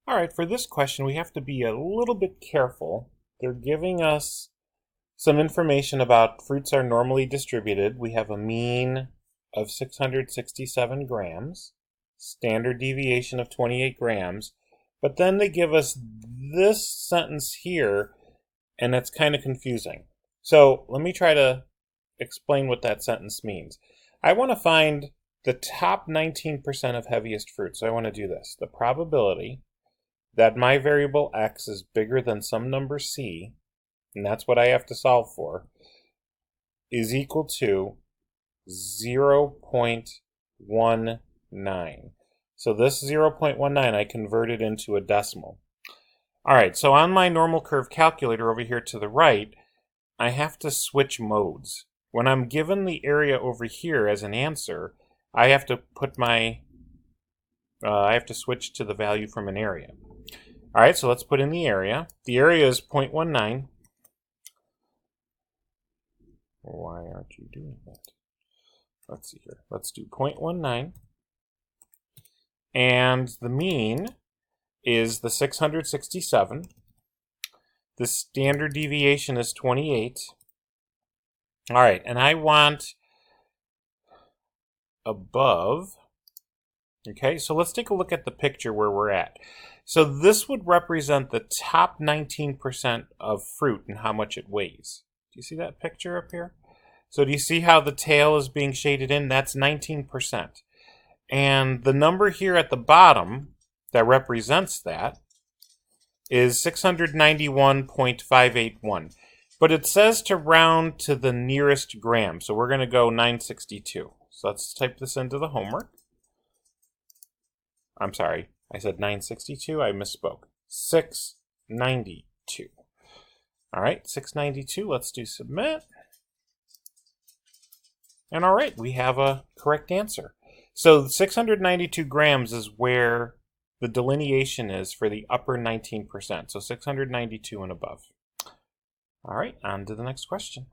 All right, for this question, we have to be a little bit careful. They're giving us some information about fruits are normally distributed. We have a mean of 667 grams, standard deviation of 28 grams, but then they give us this sentence here, and it's kind of confusing. So let me try to explain what that sentence means. I want to find the top 19% of heaviest fruit. So I want to do this. The probability that my variable x is bigger than some number c, and that's what I have to solve for, is equal to 0.19. So this 0.19 I converted into a decimal. All right, so on my normal curve calculator over here to the right, I have to switch modes. When I'm given the area over here as an answer, I have to put I have to switch to the value from an area. All right, so let's put in the area. The area is 0.19. Why aren't you doing that? Let's see here. Let's do 0.19. And the mean is the 667. The standard deviation is 28. All right, and I want above. Okay, so let's take a look at the picture where we're at. So this would represent the top 19% of fruit and how much it weighs. Do you see that picture up here? So do you see how the tail is being shaded in? That's 19%. And the number here at the bottom that represents that is 691.581. But it says to round to the nearest gram, so we're going to go 962. So let's type this into the homework. I'm sorry, I said 962, I misspoke. 692. All right, 692, let's do submit. And all right, we have a correct answer. So 692 grams is where the delineation is for the upper 19%. So 692 and above. All right, on to the next question.